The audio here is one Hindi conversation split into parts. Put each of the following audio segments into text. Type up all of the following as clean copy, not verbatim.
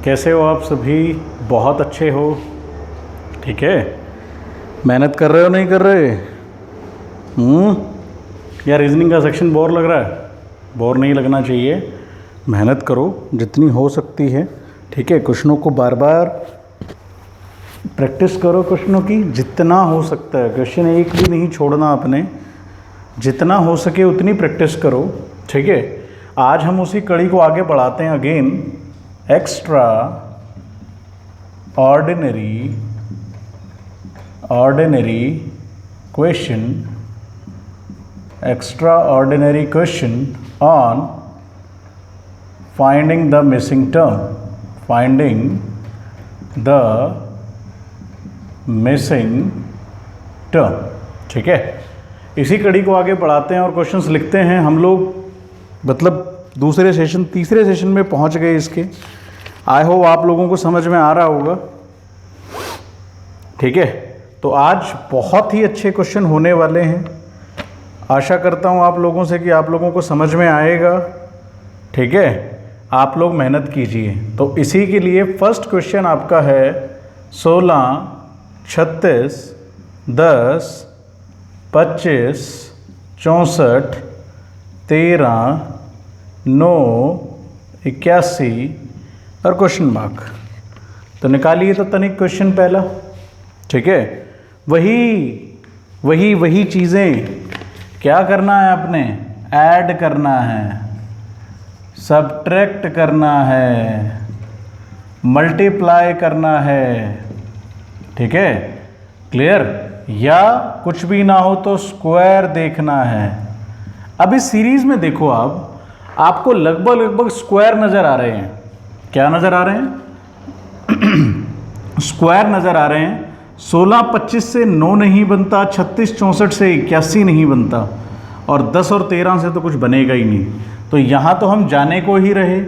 कैसे हो आप सभी? बहुत अच्छे हो, ठीक है। मेहनत कर रहे हो नहीं कर रहे? या रीजनिंग का सेक्शन बोर लग रहा है? बोर नहीं लगना चाहिए, मेहनत करो जितनी हो सकती है, ठीक है। क्वेश्चनों को बार बार प्रैक्टिस करो, क्वेश्चनों की जितना हो सकता है। क्वेश्चन एक भी नहीं छोड़ना आपने, जितना हो सके उतनी प्रैक्टिस करो, ठीक है। आज हम उसी कड़ी को आगे बढ़ाते हैं। Again extra ordinary question on finding the missing term, ठीक है। इसी कड़ी को आगे बढ़ाते हैं और क्वेश्चंस लिखते हैं हम लोग। मतलब तीसरे सेशन में पहुंच गए इसके। आई होप आप लोगों को समझ में आ रहा होगा, ठीक है। तो आज बहुत ही अच्छे क्वेश्चन होने वाले हैं। आशा करता हूं आप लोगों से कि आप लोगों को समझ में आएगा, ठीक है। आप लोग मेहनत कीजिए। तो इसी के लिए फर्स्ट क्वेश्चन आपका है 16, 36, 10, 25, 64, 13, 9, 81 और क्वेश्चन मार्क। तो निकालिए तो तनिक क्वेश्चन पहला, ठीक है। वही चीज़ें क्या करना है आपने? ऐड करना है, सब्ट्रैक्ट करना है, मल्टीप्लाई करना है, ठीक है। क्लियर? या कुछ भी ना हो तो स्क्वायर देखना है। अब इस सीरीज में देखो, आपको लगभग स्क्वायर नज़र आ रहे हैं। क्या नज़र आ रहे हैं? स्क्वायर नज़र आ रहे हैं। 16, 25 से 9 नहीं बनता, 36, 64 से 81 नहीं बनता, और 10 और 13 से तो कुछ बनेगा ही नहीं। तो यहाँ तो हम जाने को ही रहे,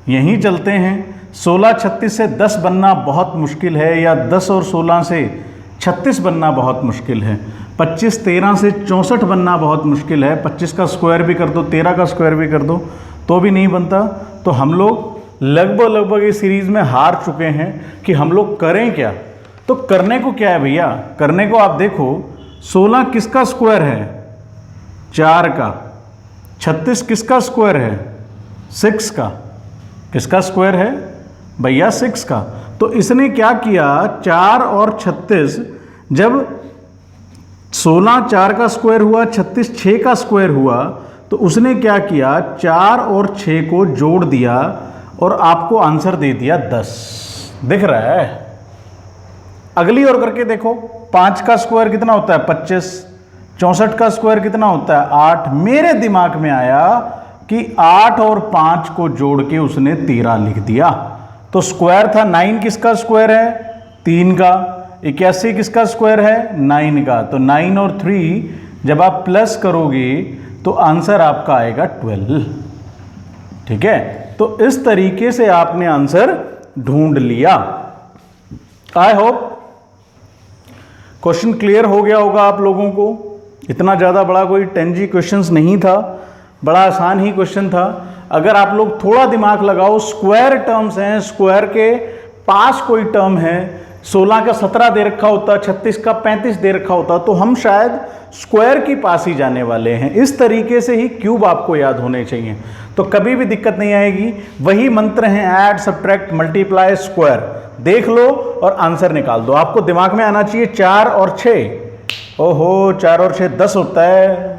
यहीं चलते हैं। 16, 36 से 10 बनना बहुत मुश्किल है, या 10 और 16 से 36 बनना बहुत मुश्किल है। 25, 13 से 64 बनना बहुत मुश्किल है। 25 का स्क्वायर भी कर दो, 13 का स्क्वायर भी कर दो, तो भी नहीं बनता। तो हम लोग लगभग इस सीरीज में हार चुके हैं कि हम लोग करें क्या। तो करने को क्या है भैया? करने को आप देखो, 16 किसका स्क्वायर है? 4 का। 36 किसका स्क्वायर है? 6 का। किसका स्क्वायर है भैया? 6 का। तो इसने क्या किया, 4 और 36, जब 16 4 का स्क्वायर हुआ, 36 6 का स्क्वायर हुआ, तो उसने क्या किया, 4 और 6 को जोड़ दिया और आपको आंसर दे दिया 10। दिख रहा है? अगली और करके देखो, 5 का स्क्वायर कितना होता है? 25। 64 का स्क्वायर कितना होता है? 8। मेरे दिमाग में आया कि 8 और 5 को जोड़ के उसने 13 लिख दिया। तो स्क्वायर था 9, किसका स्क्वायर है? 3 का। 81 किसका स्क्वायर है? 9 का। तो 9 और 3 जब आप प्लस करोगे तो आंसर आपका आएगा 12, ठीक है। तो इस तरीके से आपने आंसर ढूंढ लिया। आई होप क्वेश्चन क्लियर हो गया होगा आप लोगों को। इतना ज़्यादा बड़ा कोई 10G क्वेश्चन नहीं था, बड़ा आसान ही क्वेश्चन था। अगर आप लोग थोड़ा दिमाग लगाओ, स्क्वायर टर्म्स हैं, स्क्वायर के पास कोई टर्म है, 16 का 17 दे रखा होता, 36 का 35 दे रखा होता, तो हम शायद स्क्वायर के पास ही जाने वाले हैं। इस तरीके से ही क्यूब आपको याद होने चाहिए, तो कभी भी दिक्कत नहीं आएगी। वही मंत्र हैं, ऐड, सब्ट्रैक्ट, मल्टीप्लाई, स्क्वायर। देख लो और आंसर निकाल दो। आपको दिमाग में आना चाहिए 4 और 6। ओहो, 4 और 6 10 होता है,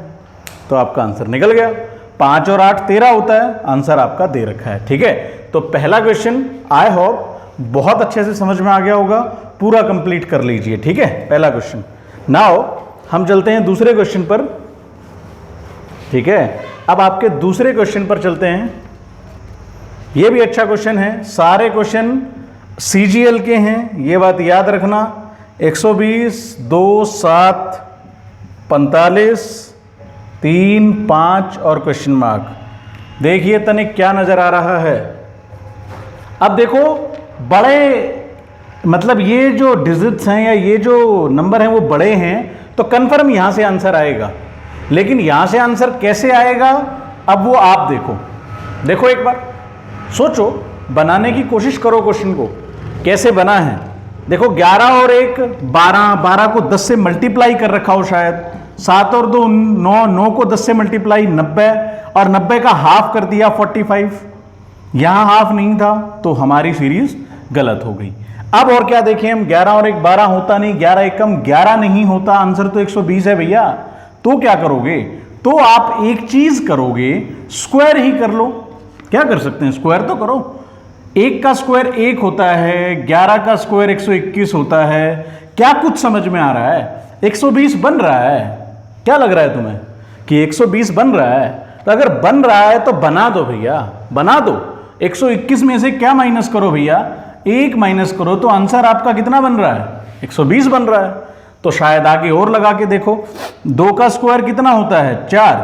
तो आपका आंसर निकल गया। 5 और 8 13 होता है, आंसर आपका दे रखा है, ठीक है। तो पहला क्वेश्चन आई होप बहुत अच्छे से समझ में आ गया होगा, पूरा कंप्लीट कर लीजिए, ठीक है। पहला क्वेश्चन। नाउ हम चलते हैं दूसरे क्वेश्चन पर, ठीक है। अब आपके दूसरे क्वेश्चन पर चलते हैं। यह भी अच्छा क्वेश्चन है, सारे क्वेश्चन CGL के हैं, ये बात याद रखना। 120, 2, 7, 45, 3, 5 और क्वेश्चन मार्क। देखिए तनिक क्या नजर आ रहा है। अब देखो, बड़े मतलब ये जो डिजिट्स हैं या ये जो नंबर हैं वो बड़े हैं, तो कंफर्म यहां से आंसर आएगा। लेकिन यहां से आंसर कैसे आएगा, अब वो आप देखो एक बार सोचो। बनाने की कोशिश करो क्वेश्चन को, कैसे बना है। देखो 11 और 1 12, 12 को 10 से मल्टीप्लाई कर रखा हो शायद, 7 और 2 9, 9 को 10 से मल्टीप्लाई 90, और 90 का हाफ कर दिया 45, यहां हाफ नहीं था तो हमारी सीरीज गलत हो गई। अब और क्या देखें हम, 11 और 1 12 होता नहीं, 11 1 कम 11 नहीं होता, आंसर तो 120 है भैया। तो क्या करोगे, तो आप एक चीज करोगे, स्क्वायर ही कर लो। क्या कर सकते हैं, स्क्वायर तो करो। 1 का स्क्वायर 1 होता है, 11 का स्क्वायर 121 होता है। क्या कुछ समझ में आ रहा है, 120 बन रहा है। क्या लग रहा है तुम्हें कि 120 बन रहा है? तो अगर बन रहा है तो बना दो भैया, बना दो। 121 में से क्या माइनस करो भैया, 1 माइनस करो, तो आंसर आपका कितना बन रहा है, 120 बन रहा है। तो शायद आगे और लगा के देखो, 2 का स्क्वायर कितना होता है 4,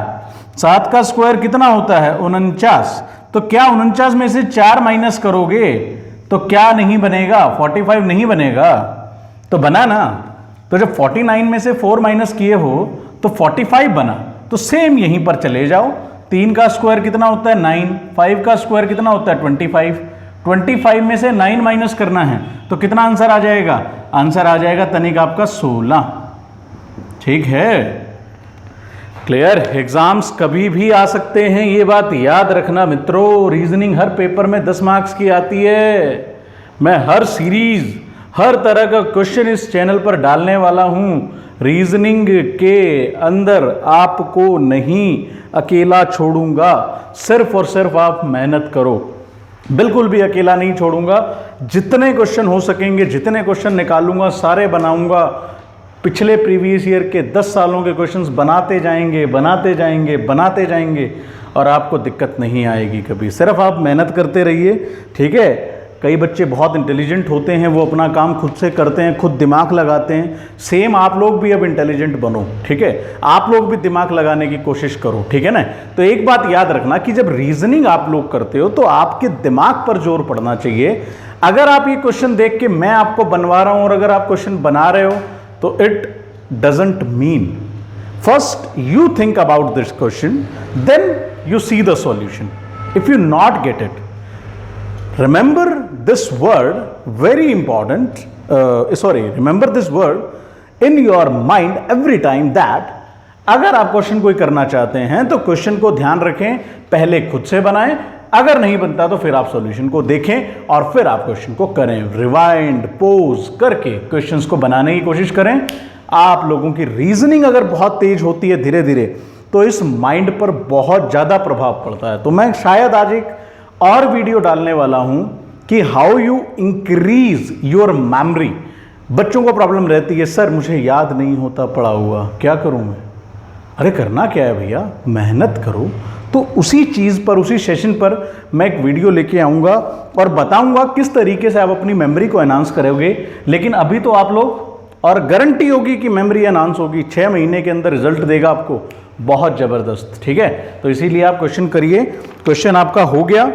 7 का स्क्वायर कितना होता है 49, तो क्या 49 में से 4 माइनस करोगे तो क्या नहीं बनेगा, 45 नहीं बनेगा। तो बना ना, तो जब 49 में से 4 माइनस किए हो तो 45 बना। तो सेम यहीं पर चले जाओ, 3 का स्क्वायर कितना होता है 9, 5 का स्क्वायर कितना होता है 25, 25 में से 9 माइनस करना है तो कितना आंसर आ जाएगा, आंसर आ जाएगा तनिक आपका 16। ठीक है, क्लियर। एग्जाम्स कभी भी आ सकते हैं, ये बात याद रखना मित्रों। रीजनिंग हर पेपर में 10 मार्क्स की आती है। मैं हर सीरीज, हर तरह का क्वेश्चन इस चैनल पर डालने वाला हूं। रीजनिंग के अंदर आपको नहीं अकेला छोड़ूंगा, सिर्फ और सिर्फ आप मेहनत करो। बिल्कुल भी अकेला नहीं छोड़ूंगा। जितने क्वेश्चन हो सकेंगे, जितने क्वेश्चन निकालूंगा सारे बनाऊंगा। पिछले प्रीवियस ईयर के 10 सालों के क्वेश्चंस बनाते जाएंगे, बनाते जाएंगे, बनाते जाएंगे, और आपको दिक्कत नहीं आएगी कभी। सिर्फ आप मेहनत करते रहिए, ठीक है। कई बच्चे बहुत इंटेलिजेंट होते हैं, वो अपना काम खुद से करते हैं, खुद दिमाग लगाते हैं। सेम आप लोग भी अब इंटेलिजेंट बनो, ठीक है। आप लोग भी दिमाग लगाने की कोशिश करो, ठीक है ना। तो एक बात याद रखना कि जब रीजनिंग आप लोग करते हो तो आपके दिमाग पर जोर पड़ना चाहिए। अगर आप ये क्वेश्चन देख के मैं आपको बनवा रहा हूं और अगर आप क्वेश्चन बना रहे हो तो it doesn't mean, first you think about this question, then you see the solution. If you not get it, remember this word, very important, remember this word in your mind every time that अगर आप क्वेश्चन कोई करना चाहते हैं तो क्वेश्चन को ध्यान रखें, पहले खुद से बनाएं, अगर नहीं बनता तो फिर आप सॉल्यूशन को देखें और फिर आप क्वेश्चन को करें। रिवाइंड पोज करके क्वेश्चंस को बनाने की कोशिश करें। आप लोगों की रीजनिंग अगर बहुत तेज होती है धीरे धीरे तो इस माइंड पर बहुत ज़्यादा प्रभाव पड़ता है। तो मैं शायद आज एक और वीडियो डालने वाला हूं कि how you increase your memory. बच्चों को प्रॉब्लम रहती है, सर मुझे याद नहीं होता पढ़ा हुआ, क्या करूं मैं। अरे करना क्या है भैया, मेहनत करो। तो उसी चीज़ पर, उसी सेशन पर मैं एक वीडियो लेके आऊँगा और बताऊँगा किस तरीके से आप अपनी मेमोरी को एनहांस करोगे। लेकिन अभी तो आप लोग, और गारंटी होगी कि मेमोरी एनहांस होगी, 6 महीने के अंदर रिजल्ट देगा आपको बहुत ज़बरदस्त, ठीक है। तो इसीलिए आप क्वेश्चन करिए। क्वेश्चन आपका हो गया,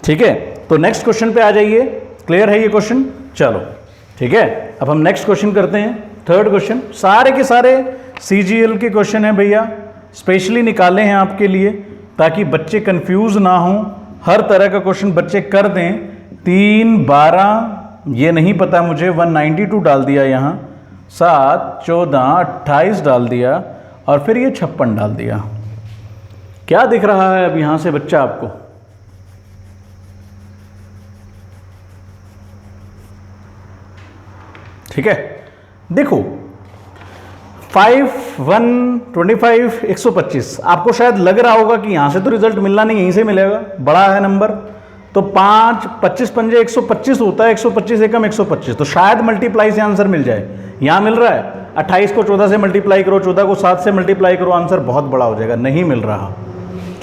ठीक है। तो नेक्स्ट क्वेश्चन पे आ जाइए। क्लियर है ये क्वेश्चन, चलो ठीक है। अब हम नेक्स्ट क्वेश्चन करते हैं, थर्ड क्वेश्चन। सारे के सारे CGL के क्वेश्चन हैं भैया, स्पेशली निकाले हैं आपके लिए ताकि बच्चे कंफ्यूज ना हों। हर तरह का क्वेश्चन बच्चे कर दें। 3 12 ये नहीं पता मुझे, 192 डाल दिया यहाँ, 7 14 28 डाल दिया और फिर ये 56 डाल दिया। क्या दिख रहा है अब यहां से बच्चा आपको? ठीक है, देखो 5 1 25 125 आपको शायद लग रहा होगा कि यहां से तो रिजल्ट मिलना नहीं, यहीं से मिलेगा, बड़ा है नंबर। तो 5 25 पंजे 125 होता है, 125 एकम 125, तो शायद मल्टीप्लाई से आंसर मिल जाए। यहां मिल रहा है 28 को 14 से मल्टीप्लाई करो, 14 को 7 से मल्टीप्लाई करो, आंसर बहुत बड़ा हो जाएगा। नहीं मिल रहा,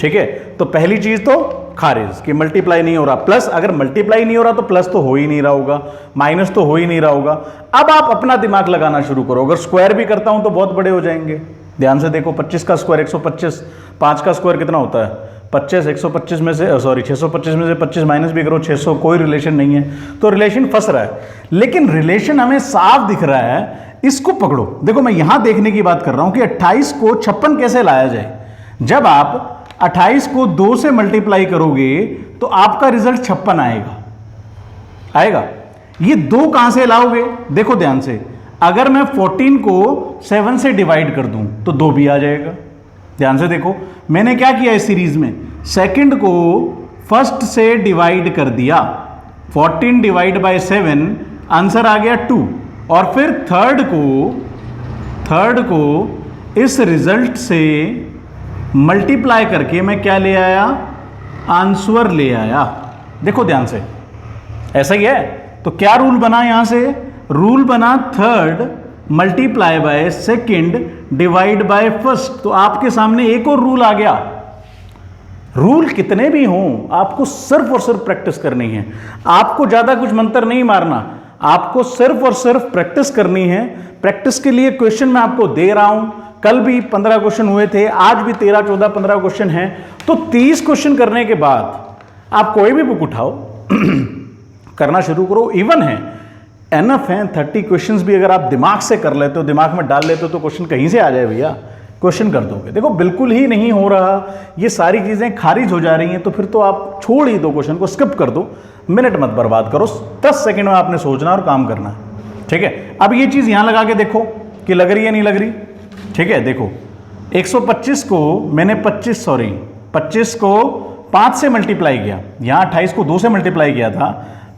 ठीक है। तो पहली चीज तो खारिज कि मल्टीप्लाई नहीं हो रहा। प्लस अगर मल्टीप्लाई नहीं हो रहा तो प्लस तो हो ही नहीं रहा होगा, माइनस तो हो ही नहीं रहा होगा। अब आप अपना दिमाग लगाना शुरू करो। अगर स्क्वायर भी करता हूं तो बहुत बड़े हो जाएंगे। ध्यान से देखो, 25 का स्क्वायर 125, 5 का स्क्वायर कितना होता है 25, 125 में से 625 में से 25 माइनस भी करो 600, कोई रिलेशन नहीं है। तो रिलेशन फंस रहा है, लेकिन रिलेशन हमें साफ दिख रहा है। इसको पकड़ो। देखो मैं यहां देखने की बात कर रहा हूं कि 28 को 56 कैसे लाया जाए। जब आप 28 को 2 से मल्टीप्लाई करोगे तो आपका रिजल्ट 56 आएगा। आएगा। ये 2 कहां से लाओगे, देखो ध्यान से, अगर मैं 14 को 7 से डिवाइड कर दूं तो 2 भी आ जाएगा। ध्यान से देखो, मैंने क्या किया इस सीरीज में, सेकंड को फर्स्ट से डिवाइड कर दिया, 14 डिवाइड बाय 7, आंसर आ गया 2, और फिर थर्ड को इस रिजल्ट से मल्टीप्लाई करके मैं क्या ले आया, आंसर ले आया। देखो ध्यान से, ऐसा ही है। तो क्या रूल बना यहां से, रूल बना third multiply by second divide by first. तो आपके सामने एक और रूल आ गया। रूल कितने भी हों, आपको सिर्फ और सिर्फ प्रैक्टिस करनी है। आपको ज्यादा कुछ मंत्र नहीं मारना, आपको सिर्फ और सिर्फ प्रैक्टिस करनी है। प्रैक्टिस के लिए क्वेश्चन मैं आपको दे रहा हूं, कल भी 15 क्वेश्चन हुए थे, आज भी 13, 14, 15 क्वेश्चन हैं। तो 30 क्वेश्चन करने के बाद आप कोई भी बुक उठाओ करना शुरू करो। इवन है, एनफ है, 30 क्वेश्चंस भी अगर आप दिमाग से कर लेते हो, दिमाग में डाल लेते हो, तो क्वेश्चन कहीं से आ जाए भैया, क्वेश्चन कर दोगे। देखो बिल्कुल ही नहीं हो रहा, ये सारी चीजें खारिज हो जा रही हैं, तो फिर तो आप छोड़ ही दो, क्वेश्चन को स्किप कर दो, मिनट मत बर्बाद करो, 10 सेकंड में आपने सोचना और काम करना है। ठीक है, अब ये चीज यहां लगा के देखो कि लग रही है नहीं लग रही। ठीक है, देखो 125 को मैंने 25 को 5 से मल्टीप्लाई किया, यहां 28 को 2 से मल्टीप्लाई किया था,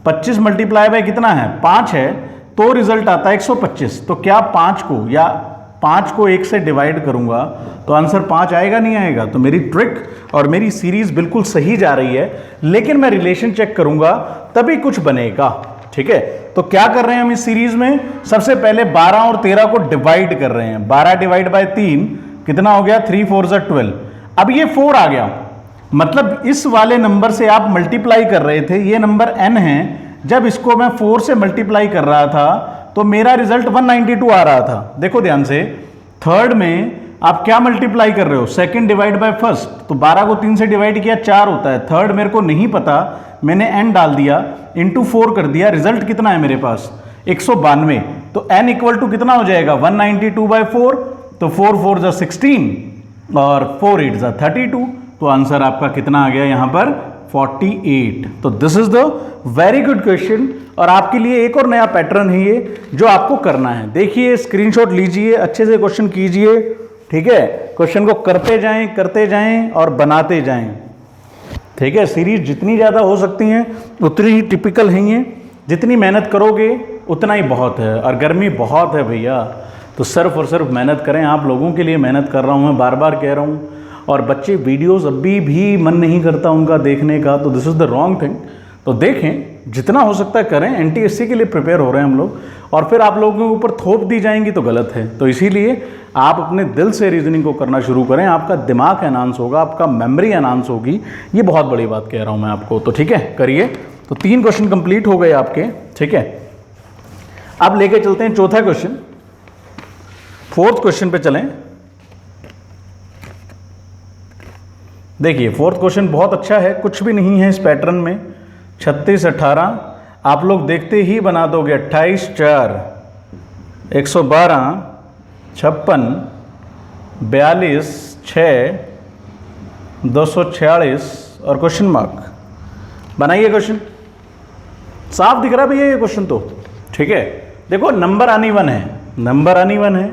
25 मल्टीप्लाई बाय कितना है, 5 है, तो रिजल्ट आता है 125। तो क्या 5 को 1 से डिवाइड करूंगा तो आंसर 5 आएगा नहीं आएगा। तो मेरी ट्रिक और मेरी सीरीज बिल्कुल सही जा रही है, लेकिन मैं रिलेशन चेक करूंगा तभी कुछ बनेगा। ठीक है, तो क्या कर रहे हैं हम इस सीरीज में, सबसे पहले 12 और 13 को डिवाइड कर रहे हैं। 12 डिवाइड बाय 3 कितना हो गया, 3 4 12। अब ये 4 आ गया, मतलब इस वाले नंबर से आप मल्टीप्लाई कर रहे थे, ये नंबर n है, जब इसको मैं 4 से मल्टीप्लाई कर रहा था तो मेरा रिजल्ट 192 आ रहा था। देखो ध्यान से, थर्ड में आप क्या मल्टीप्लाई कर रहे हो, सेकंड डिवाइड बाय फर्स्ट, तो 12 को 3 से डिवाइड किया 4 होता है। थर्ड मेरे को नहीं पता, मैंने n डाल दिया, इंटू 4 कर दिया, रिजल्ट कितना है मेरे पास 192। तो n इक्वल टू कितना हो जाएगा 192 बाय 4, तो 4 4 जा 16 और 4 8 जा 32। तो आंसर आपका कितना आ गया यहां पर 48। तो this is the very good question, और आपके लिए एक और नया पैटर्न है ये जो आपको करना है। देखिए, स्क्रीनशॉट लीजिए, अच्छे से क्वेश्चन कीजिए। ठीक है, क्वेश्चन को करते जाएं और बनाते जाएं। ठीक है, सीरीज जितनी ज़्यादा हो सकती हैं उतनी ही टिपिकल है ये, जितनी मेहनत करोगे उतना ही बहुत है। और गर्मी बहुत है भैया, तो सिर्फ और सिर्फ मेहनत करें। आप लोगों के लिए मेहनत कर रहा हूँ मैं, बार बार कह रहा हूँ। और बच्चे वीडियोस अभी भी मन नहीं करता उनका देखने का, तो this is the wrong thing. तो देखें, जितना हो सकता है करें, NTSC के लिए प्रिपेयर हो रहे हैं हम लोग, और फिर आप लोगों के ऊपर थोप दी जाएंगी तो गलत है। तो इसीलिए आप अपने दिल से रीजनिंग को करना शुरू करें, आपका दिमाग एनहांस होगा, आपका मेमोरी एनहांस होगी। ये बहुत बड़ी बात कह रहा हूँ मैं आपको। तो ठीक है, करिए। तो 3 क्वेश्चन कंप्लीट हो गए आपके। ठीक है, अब लेके चलते हैं चौथा क्वेश्चन, 4th क्वेश्चन पे चलें। देखिए, 4th क्वेश्चन बहुत अच्छा है, कुछ भी नहीं है इस पैटर्न में। 36 18 आप लोग देखते ही बना दोगे। 28 4 112 56 42 6 246 और क्वेश्चन मार्क। बनाइए क्वेश्चन, साफ दिख रहा भैया ये क्वेश्चन तो। ठीक है, देखो नंबर अनइवन है,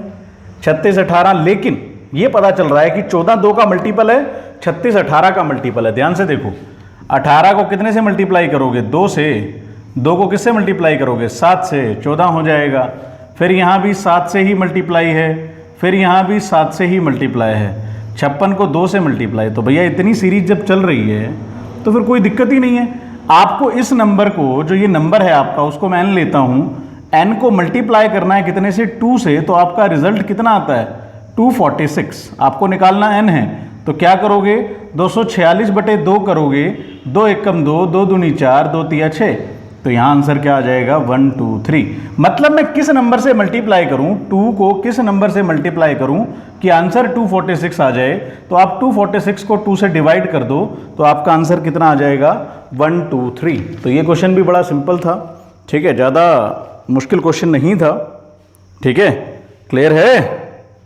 36 18, लेकिन ये पता चल रहा है कि 14 2 का मल्टीपल है, 36 18 का मल्टीपल है। ध्यान से देखो, 18 को कितने से मल्टीप्लाई करोगे, 2 से, 2 को किससे मल्टीप्लाई करोगे, 7 से, 14 हो जाएगा। फिर यहाँ भी 7 से ही मल्टीप्लाई है, फिर यहाँ भी 7 से ही मल्टीप्लाई है, 56 को 2 से मल्टीप्लाई। तो भैया इतनी सीरीज जब चल रही है तो फिर कोई दिक्कत ही नहीं है। आपको इस नंबर को, जो ये नंबर है आपका, उसको मैं n लेता हूँ, n को मल्टीप्लाई करना है कितने से, 2 से, तो आपका रिजल्ट कितना आता है 246। आपको निकालना n है, तो क्या करोगे 246/2 करोगे, 2 एकम 2, 2 दूनी 4, 2 तिया 6। तो यहाँ आंसर क्या आ जाएगा 1 2 3। मतलब मैं किस नंबर से मल्टीप्लाई करूँ, 2 को किस नंबर से मल्टीप्लाई करूँ कि आंसर 246 आ जाए। तो आप 246 को 2 से डिवाइड कर दो, तो आपका आंसर कितना आ जाएगा 1 2 3। तो ये क्वेश्चन भी बड़ा सिंपल था। ठीक है, ज़्यादा मुश्किल क्वेश्चन नहीं था। ठीक है, क्लियर है,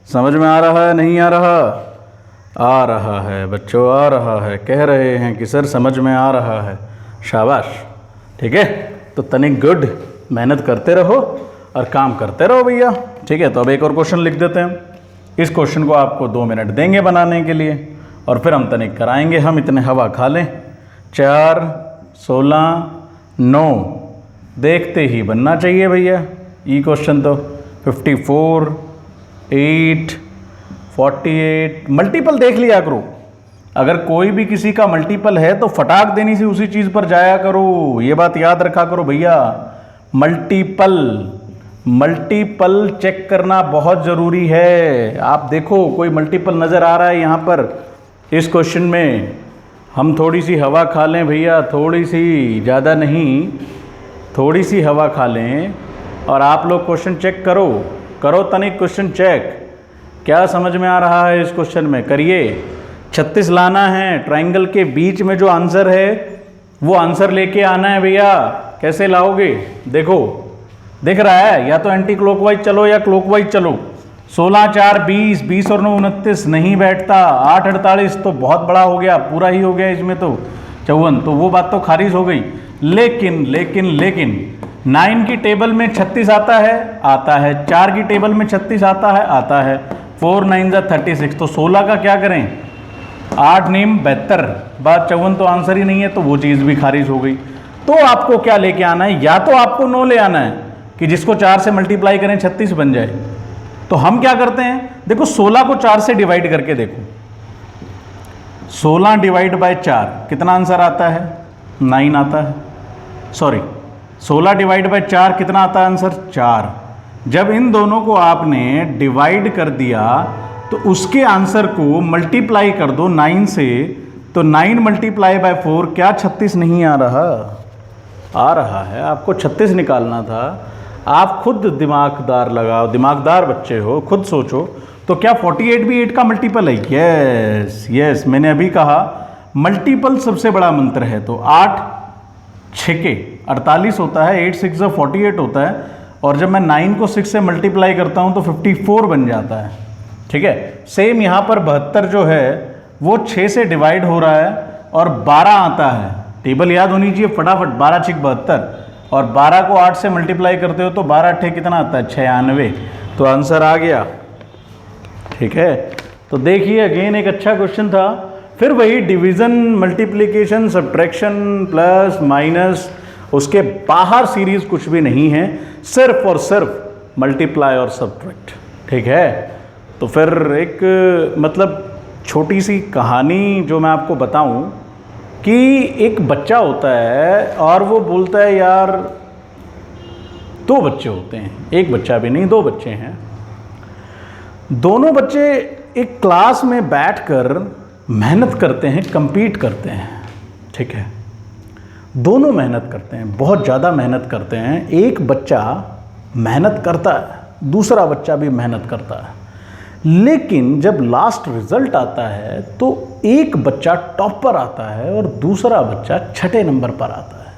समझ में आ रहा है, नहीं आ रहा? आ रहा है बच्चों, आ रहा है। कह रहे हैं कि सर समझ में आ रहा है, शाबाश। ठीक है, तो तनिक गुड, मेहनत करते रहो और काम करते रहो भैया। ठीक है, तो अब एक और क्वेश्चन लिख देते हैं। इस क्वेश्चन को आपको 2 मिनट देंगे बनाने के लिए और फिर हम तनिक कराएंगे। हम इतने हवा खा लें। 4, 16, 9 देखते ही बनना चाहिए भैया ये क्वेश्चन तो। 54, 8, 48 मल्टीपल देख लिया करो। अगर कोई भी किसी का मल्टीपल है तो फटाक देनी से उसी चीज़ पर जाया करो। ये बात याद रखा करो भैया। मल्टीपल चेक करना बहुत ज़रूरी है। आप देखो कोई मल्टीपल नज़र आ रहा है यहाँ पर इस क्वेश्चन में। हम थोड़ी सी हवा खा लें भैया, थोड़ी सी, ज़्यादा नहीं, थोड़ी सी हवा खा लें और आप लोग क्वेश्चन चेक करो तनिक क्वेश्चन चेक। क्या समझ में आ रहा है इस क्वेश्चन में? करिए। 36 लाना है। ट्रायंगल के बीच में जो आंसर है वो आंसर लेके आना है भैया। कैसे लाओगे? देखो, दिख रहा है, या तो एंटी क्लॉकवाइज चलो या क्लॉकवाइज चलो। 16, 4, 20, 20 और 9, 29 नहीं बैठता। 8, 48 तो बहुत बड़ा हो गया, पूरा ही हो गया इसमें तो 54, तो वो बात तो खारिज हो गई। लेकिन 9 की टेबल में 36 आता है। 4 की टेबल में 36 आता है। 4 9 जा 36, तो 16 का क्या करें? 8 नीम 72, बात 54 तो आंसर ही नहीं है, तो वो चीज़ भी खारिज हो गई। तो आपको क्या लेके आना है? या तो आपको 9 ले आना है कि जिसको 4 से मल्टीप्लाई करें 36 बन जाए। तो हम क्या करते हैं, देखो 16 को 4 से डिवाइड करके देखो। 16 डिवाइड बाय 4 कितना आंसर आता है? 9 आता है। सॉरी, 16 डिवाइड बाय 4 कितना आता है आंसर? 4। जब इन दोनों को आपने डिवाइड कर दिया तो उसके आंसर को मल्टीप्लाई कर दो 9 से, तो 9 मल्टीप्लाई बाय 4 क्या 36 नहीं आ रहा? आ रहा है। आपको 36 निकालना था। आप खुद दिमागदार लगाओ, दिमागदार बच्चे हो, खुद सोचो। तो क्या 48 भी 8 का मल्टीपल है? यस, मैंने अभी कहा मल्टीपल सबसे बड़ा मंत्र है। तो 8 6 48 होता है, 8 6 48 होता है, और जब मैं 9 को 6 से मल्टीप्लाई करता हूं तो 54 बन जाता है। ठीक है, सेम यहाँ पर 72 जो है वो 6 से डिवाइड हो रहा है और 12 आता है। टेबल याद होनी चाहिए फटाफट। 12 6 72, और 12 को 8 से मल्टीप्लाई करते हो तो 12 8 कितना आता है? 96, तो आंसर आ गया। ठीक है, तो देखिए अगेन एक अच्छा क्वेश्चन था। फिर वही division, multiplication, subtraction, plus minus, उसके बाहर सीरीज कुछ भी नहीं है, सिर्फ और सिर्फ मल्टीप्लाई और सब्ट्रैक्ट। ठीक है, तो फिर एक मतलब छोटी सी कहानी जो मैं आपको बताऊं कि एक बच्चा होता है और वो बोलता है यार, 2 बच्चे होते हैं, एक बच्चा भी नहीं, 2 बच्चे हैं। दोनों बच्चे एक क्लास में बैठकर मेहनत करते हैं, compete करते हैं। ठीक है, दोनों मेहनत करते हैं, बहुत ज़्यादा मेहनत करते हैं। एक बच्चा मेहनत करता है, दूसरा बच्चा भी मेहनत करता है, लेकिन जब लास्ट रिजल्ट आता है तो एक बच्चा टॉप पर आता है और दूसरा बच्चा 6ठे नंबर पर आता है।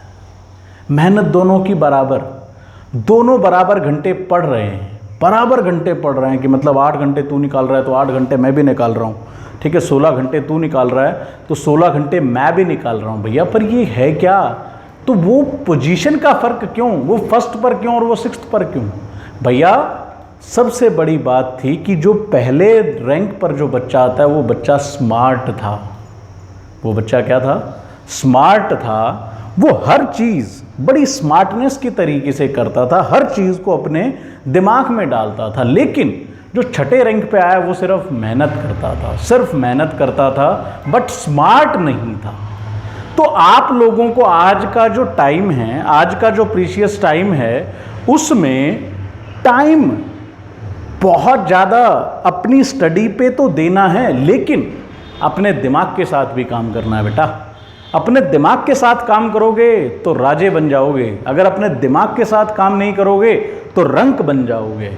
मेहनत दोनों की बराबर, दोनों बराबर घंटे पढ़ रहे हैं, बराबर घंटे पढ़ रहे हैं कि मतलब 8 घंटे तू निकाल रहा है तो 8 घंटे मैं भी निकाल रहा हूँ। ठीक है, 16 घंटे तू निकाल रहा है तो 16 घंटे मैं भी निकाल रहा हूँ भैया। पर ये है क्या? तो वो पोजीशन का फ़र्क क्यों? वो फर्स्ट पर क्यों और वो 6th पर क्यों? भैया सबसे बड़ी बात थी कि जो पहले रैंक पर जो बच्चा आता है वो बच्चा स्मार्ट था। वो बच्चा क्या था? स्मार्ट था। वो हर चीज़ बड़ी स्मार्टनेस की तरीके से करता था, हर चीज़ को अपने दिमाग में डालता था। लेकिन जो 6ठे रैंक पे आया वो सिर्फ मेहनत करता था, सिर्फ मेहनत करता था, बट स्मार्ट नहीं था। तो आप लोगों को आज का जो टाइम है, आज का जो प्रीशियस टाइम है, उसमें टाइम बहुत ज़्यादा अपनी स्टडी पे तो देना है, लेकिन अपने दिमाग के साथ भी काम करना है बेटा। अपने दिमाग के साथ काम करोगे तो राजे बन जाओगे, अगर अपने दिमाग के साथ काम नहीं करोगे तो रंक बन जाओगे,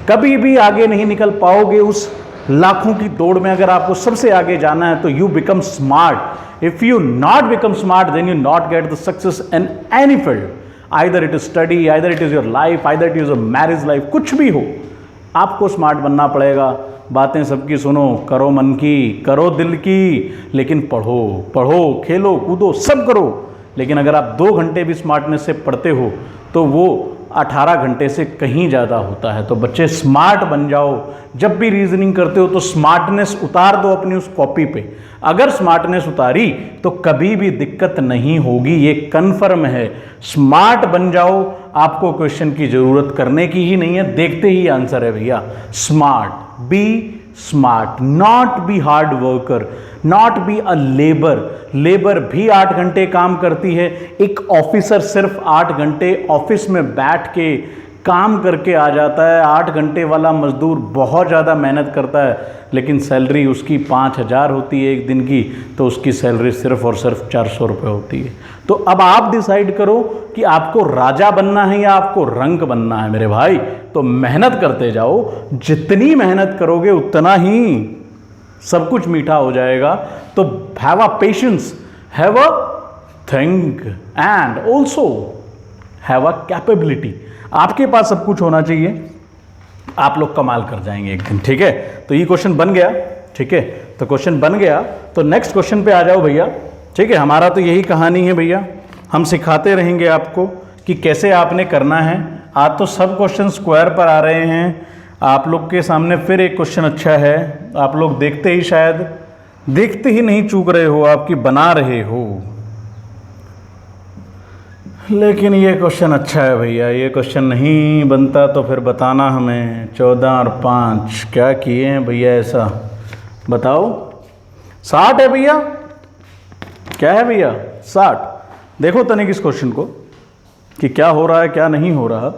कभी भी आगे नहीं निकल पाओगे उस लाखों की दौड़ में। अगर आपको सबसे आगे जाना है तो you become smart. If you not become smart than you not get the success in any field, either it is study, either it is your life, either it is your marriage life, कुछ भी हो आपको स्मार्ट बनना पड़ेगा। बातें सबकी सुनो, करो मन की, करो दिल की, लेकिन पढ़ो, पढ़ो, खेलो, कूदो, सब करो, लेकिन अगर आप 2 घंटे भी स्मार्टनेस से पढ़ते हो तो वो 18 घंटे से कहीं ज़्यादा होता है। तो बच्चे स्मार्ट बन जाओ, जब भी रीजनिंग करते हो तो स्मार्टनेस उतार दो अपनी उस कॉपी पे। अगर स्मार्टनेस उतारी तो कभी भी दिक्कत नहीं होगी, ये कन्फर्म है। स्मार्ट बन जाओ, आपको क्वेश्चन की ज़रूरत करने की ही नहीं है, देखते ही आंसर है भैया। Smart, be smart, not be hard worker, not be a labour. Labour भी 8 घंटे काम करती है, एक ऑफिसर सिर्फ 8 घंटे ऑफिस में बैठ के काम करके आ जाता है। 8 घंटे वाला मजदूर बहुत ज़्यादा मेहनत करता है, लेकिन सैलरी उसकी 5,000 होती है एक दिन की, तो उसकी सैलरी सिर्फ और सिर्फ 400 रुपये होती है। तो अब आप डिसाइड करो कि आपको राजा बनना है या आपको रंक बनना है मेरे भाई। तो मेहनत करते जाओ, जितनी मेहनत करोगे उतना ही सब कुछ मीठा हो जाएगा। तो have a patience, have a think and also have a capability. आपके पास सब कुछ होना चाहिए, आप लोग कमाल कर जाएंगे एक दिन, ठीक है। तो ये क्वेश्चन बन गया, ठीक है। तो क्वेश्चन बन गया, तो नेक्स्ट क्वेश्चन पे आ जाओ भैया, ठीक है। हमारा तो यही कहानी है भैया, हम सिखाते रहेंगे आपको कि कैसे आपने करना है। आज तो सब क्वेश्चन स्क्वायर पर आ रहे हैं आप लोग के सामने। फिर एक क्वेश्चन अच्छा है, आप लोग देखते ही शायद देखते ही नहीं चूक रहे हो, आपकी बना रहे हो, लेकिन ये क्वेश्चन अच्छा है भैया। ये क्वेश्चन नहीं बनता तो फिर बताना हमें। 14 और 5 क्या किए हैं भैया ऐसा, बताओ। 60 है भैया, क्या है भैया 60। देखो तनिक इस क्वेश्चन को कि क्या हो रहा है क्या नहीं हो रहा।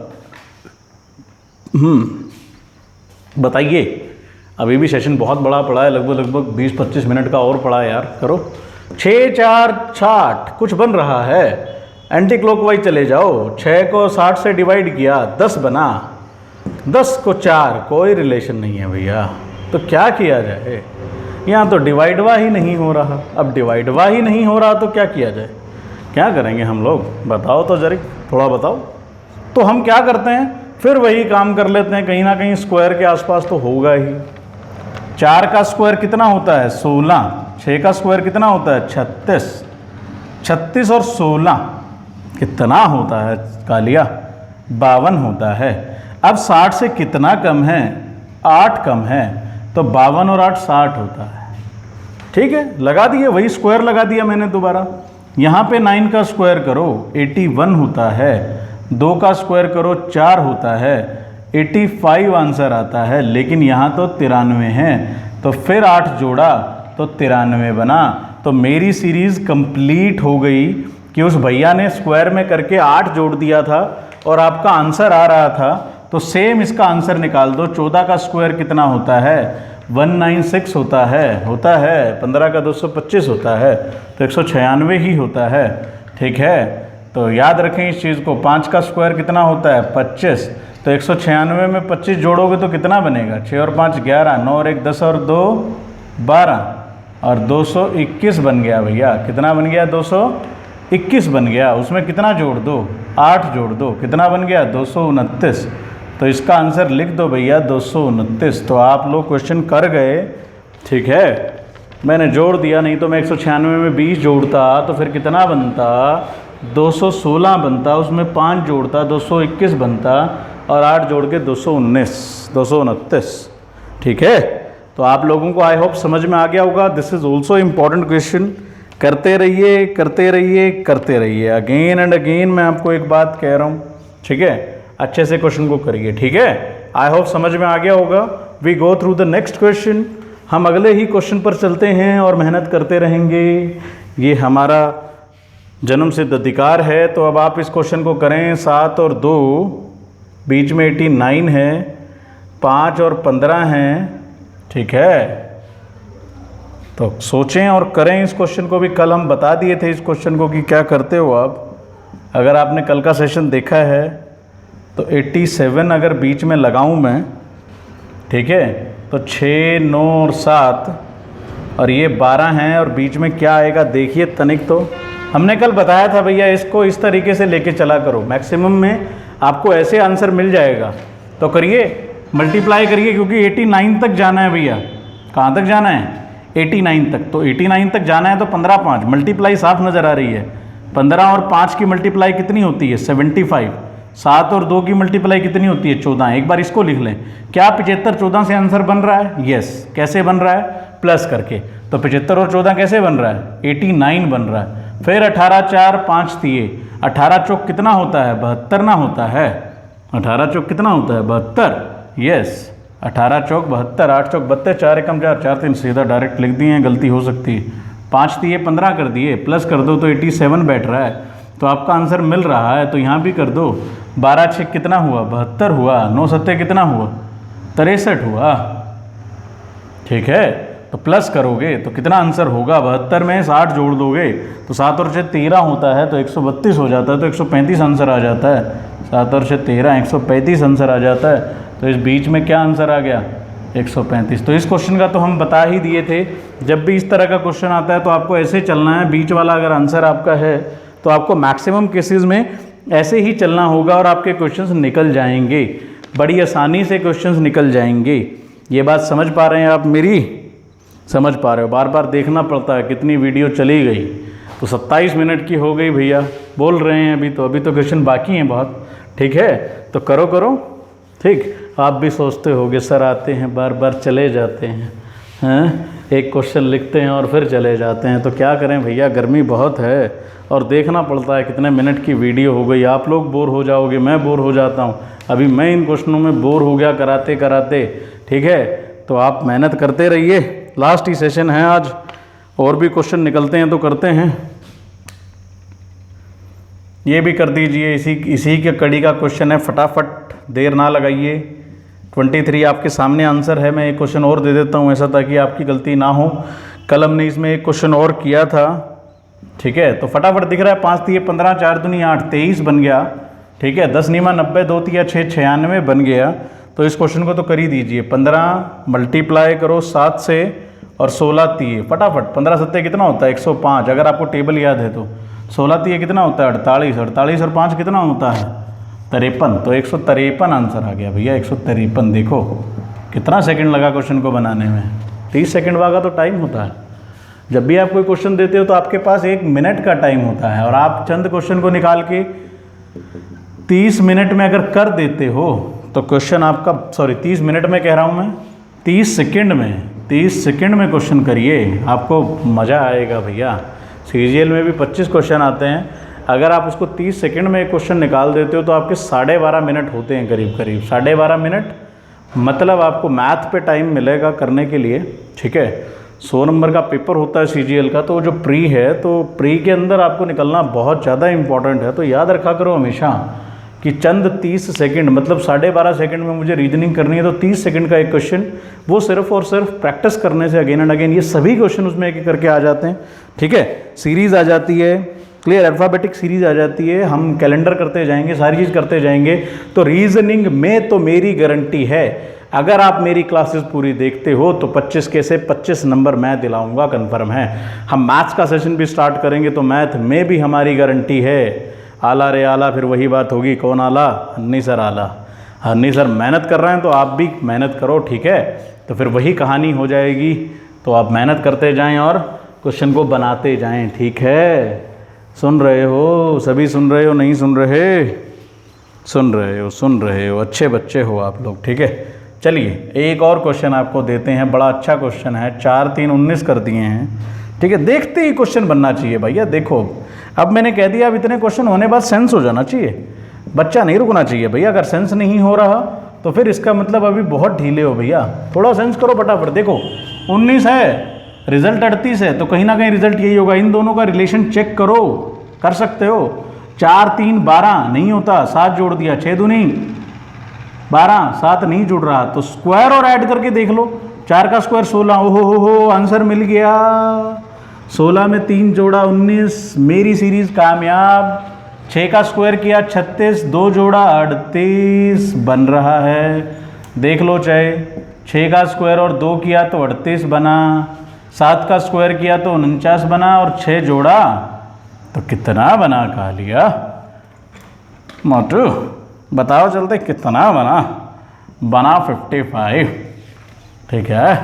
बताइए, अभी भी सेशन बहुत बड़ा पड़ा है, लगभग 20-25 मिनट का और पड़ा है यार, करो। 6 4 60 कुछ बन रहा है, एंटी क्लॉकवाइज चले जाओ। 6 को 60 से डिवाइड किया, 10 बना, 10 को 4, कोई रिलेशन नहीं है भैया। तो क्या किया जाए, यहाँ तो डिवाइडवा ही नहीं हो रहा। अब डिवाइडवा ही नहीं हो रहा तो क्या किया जाए, क्या करेंगे हम लोग, बताओ तो जरा, थोड़ा बताओ। तो हम क्या करते हैं, फिर वही काम कर लेते हैं, कहीं ना कहीं स्क्वायर के आसपास तो होगा ही। 4 का स्क्वायर कितना होता है 16, 6 का स्क्वायर कितना होता है 36, 36 और 16 कितना होता है कालिया, 52 होता है। अब 60 से कितना कम है, 8 कम है, तो 52 और 8 60 होता है, ठीक है। लगा दिए, वही स्क्वायर लगा दिया मैंने दोबारा। यहाँ पे 9 का स्क्वायर करो 81 होता है, 2 का स्क्वायर करो 4 होता है, 85 आंसर आता है। लेकिन यहाँ तो 93 है, तो फिर 8 जोड़ा तो 93 बना। तो मेरी सीरीज़ कंप्लीट हो गई कि उस भैया ने स्क्वायर में करके 8 जोड़ दिया था और आपका आंसर आ रहा था। तो सेम इसका आंसर निकाल दो। 14 का स्क्वायर कितना होता है 196 होता है 15 का 225 होता है, तो 196 ही होता है, ठीक है। तो याद रखें इस चीज़ को। 5 का स्क्वायर कितना होता है 25, तो 196 में 25 जोड़ोगे तो कितना बनेगा, 6 और 5 11, 9 और 1 10 और 2 12 और 221 बन गया भैया। कितना बन गया 221 बन गया। उसमें कितना जोड़ दो 8 जोड़ दो, कितना बन गया 229। तो इसका आंसर लिख दो भैया 229। तो आप लोग क्वेश्चन कर गए, ठीक है। मैंने जोड़ दिया, नहीं तो मैं 196 में 20 जोड़ता तो फिर कितना बनता 216 बनता, उसमें 5 जोड़ता 221 बनता और 8 जोड़ के 229, ठीक है। तो आप लोगों को आई होप समझ में आ गया होगा। This is also important question. करते रहिए करते रहिए करते रहिए, अगेन एंड अगेन मैं आपको एक बात कह रहा हूँ, ठीक है। अच्छे से क्वेश्चन को करिए, ठीक है। आई होप समझ में आ गया होगा। We go through the next question. हम अगले ही क्वेश्चन पर चलते हैं और मेहनत करते रहेंगे, ये हमारा जन्म सिद्ध अधिकार है। तो अब आप इस क्वेश्चन को करें। 7 और 2 बीच में 89 है, 5 और 15 हैं, ठीक है। तो सोचें और करें इस क्वेश्चन को भी। कल हम बता दिए थे इस क्वेश्चन को कि क्या करते हो आप। अगर आपने कल का सेशन देखा है तो 87 अगर बीच में लगाऊं मैं, ठीक है, तो 6 9 और 7 और ये 12 हैं और बीच में क्या आएगा देखिए तनिक। तो हमने कल बताया था भैया इसको इस तरीके से लेके चला करो, मैक्सिमम में आपको ऐसे आंसर मिल जाएगा। तो करिए, मल्टीप्लाई करिए, क्योंकि 89 तक जाना है भैया। कहाँ तक जाना है 89 तक। तो 89 तक जाना है तो 15 5 मल्टीप्लाई साफ नज़र आ रही है। 15 और 5 की मल्टीप्लाई कितनी होती है 75। 7 और 2 की मल्टीप्लाई कितनी होती है 14। एक बार इसको लिख लें। क्या 75 14 से आंसर बन रहा है? यस। कैसे बन रहा है? प्लस करके। तो 75 और 14 कैसे बन रहा है? 89 बन रहा है। फिर 18 4 5 दिए, 18 चौक कितना होता है? 72 ना होता है? 18 चौक कितना होता है? 72। यस, 18 चौक 72, 8 चौक 32, 4 एकम 4, 4 3 सीधा डायरेक्ट लिख दिए हैं, गलती हो सकती है। 5 दिए 15 कर दिए, प्लस कर दो तो 87 बैठ रहा है, तो आपका आंसर मिल रहा है। तो यहाँ भी कर दो। 12 6 कितना हुआ? 72 हुआ। 9 7 कितना हुआ? 63 हुआ। ठीक है, तो प्लस करोगे तो कितना आंसर होगा? 72 में 60 जोड़ दोगे तो 7 और 6 13 होता है, तो 132 हो जाता है, तो 135 आंसर आ जाता है। 7 और 6 13, 135 आंसर आ जाता है। तो इस बीच में क्या आंसर आ गया? 135। तो इस क्वेश्चन का तो हम बता ही दिए थे। जब भी इस तरह का क्वेश्चन आता है तो आपको ऐसे चलना है। बीच वाला अगर आंसर आपका है तो आपको मैक्सिमम केसेस में ऐसे ही चलना होगा और आपके क्वेश्चंस निकल जाएंगे, बड़ी आसानी से क्वेश्चंस निकल जाएंगे। ये बात समझ पा रहे हैं आप मेरी? समझ पा रहे हो? बार बार देखना पड़ता है कितनी वीडियो चली गई। तो 27 मिनट की हो गई भैया, बोल रहे हैं अभी तो क्वेश्चन बाकी हैं बहुत। ठीक है, तो करो करो। ठीक, आप भी सोचते होगे सर आते हैं बार बार चले जाते हैं, एक क्वेश्चन लिखते हैं और फिर चले जाते हैं। तो क्या करें भैया, गर्मी बहुत है और देखना पड़ता है कितने मिनट की वीडियो हो गई। आप लोग बोर हो जाओगे, मैं बोर हो जाता हूँ। अभी मैं इन क्वेश्चनों में बोर हो गया कराते कराते। ठीक है, तो आप मेहनत करते रहिए। लास्ट ही सेशन है आज, और भी क्वेश्चन निकलते हैं तो करते हैं। ये भी कर दीजिए, इसी के कड़ी का क्वेश्चन है, फटाफट देर ना लगाइए। 23 आपके सामने आंसर है। मैं एक क्वेश्चन और दे देता हूँ ऐसा, ताकि आपकी गलती ना हो। कल हमने इसमें एक क्वेश्चन और किया था। ठीक है, तो फटाफट दिख रहा है। 5 दिए 15, 4 दूनी 8, 23 बन गया। ठीक है, 10 नीमा 90, 2 तिया 6, 96 बन गया। तो इस क्वेश्चन को तो कर ही दीजिए। 15 मल्टीप्लाई करो 7 से और 16 तिये, फटाफट। 15 7 कितना होता है? 105। अगर आपको टेबल याद है तो 16 तिये कितना होता है? 48। 48 और 5 कितना होता है? 53। तो 153 आंसर आ गया भैया, 153। देखो कितना सेकंड लगा क्वेश्चन को बनाने में। 30 सेकंड वाला तो टाइम होता है। जब भी आप कोई क्वेश्चन देते हो तो आपके पास 1 मिनट का टाइम होता है, और आप चंद क्वेश्चन को निकाल के 30 मिनट में अगर कर देते हो तो क्वेश्चन आपका, 30 मिनट में कह रहा हूँ मैं, 30 सेकंड में क्वेश्चन करिए, आपको मज़ा आएगा भैया। सीजीएल में भी 25 क्वेश्चन आते हैं। अगर आप उसको 30 सेकंड में एक क्वेश्चन निकाल देते हो तो आपके 12.5 मिनट होते हैं, करीब 12.5 मिनट। मतलब आपको मैथ पे टाइम मिलेगा करने के लिए। ठीक है, 100 नंबर का पेपर होता है सीजीएल का, तो जो प्री है, तो प्री के अंदर आपको निकलना बहुत ज़्यादा इंपॉर्टेंट है। तो याद रखा करो हमेशा कि चंद 30 सेकंड, मतलब 12.5 सेकंड में मुझे रीजनिंग करनी है, तो 30 सेकंड का एक क्वेश्चन, वो सिर्फ और सिर्फ प्रैक्टिस करने से अगेन एंड अगेन ये सभी क्वेश्चन उसमें एक एक करके आ जाते हैं। ठीक है, सीरीज़ आ जाती है, क्लियर, अल्फ़ाबेटिक सीरीज़ आ जाती है। हम कैलेंडर करते जाएंगे, सारी चीज़ करते जाएंगे। तो रीजनिंग में तो मेरी गारंटी है, अगर आप मेरी क्लासेस पूरी देखते हो तो 25 के से 25 नंबर मैं दिलाऊंगा, कन्फर्म है। हम मैथ्स का सेशन भी स्टार्ट करेंगे तो मैथ में भी हमारी गारंटी है। आला रे आला, फिर वही बात होगी, कौन आला? हन्नी सर आला। हन्नी सर मेहनत कर रहे हैं तो आप भी मेहनत करो। ठीक है, तो फिर वही कहानी हो जाएगी। तो आप मेहनत करते जाएं और क्वेश्चन को बनाते जाएं। ठीक है, सुन रहे हो? सभी सुन रहे हो? नहीं सुन रहे? सुन रहे हो। अच्छे बच्चे हो आप लोग। ठीक है, चलिए एक और क्वेश्चन आपको देते हैं। बड़ा अच्छा क्वेश्चन है, 4 3 19 कर दिए हैं। ठीक है, देखते ही क्वेश्चन बनना चाहिए भैया। देखो अब मैंने कह दिया, अब इतने क्वेश्चन होने बाद सेंस हो जाना चाहिए, बच्चा नहीं रुकना चाहिए भैया। अगर सेंस नहीं हो रहा तो फिर इसका मतलब अभी बहुत ढीले हो भैया। थोड़ा सेंस करो फटाफट। देखो 19 है, रिजल्ट 38 है, तो कहीं ना कहीं रिजल्ट यही होगा। इन दोनों का रिलेशन चेक करो, कर सकते हो। 4 3 12 नहीं होता, 7 जोड़ दिया, 6 दूनी 12, 7 नहीं जुड़ रहा, तो स्क्वायर और ऐड करके देख लो। 4 का स्क्वायर 16, ओहो हो, आंसर मिल गया। 16 में 3 जोड़ा 19, मेरी सीरीज कामयाब। 6 का स्क्वायर किया 36, 2 जोड़ा 38 बन रहा है। देख लो चाहे, 6 का स्क्वायर और 2 किया तो 38 बना, 7 का स्क्वायर किया तो 49 बना, और 6 जोड़ा तो कितना बना? कहा लिया मोटू, बताओ चलते कितना बना? बना 55। ठीक है,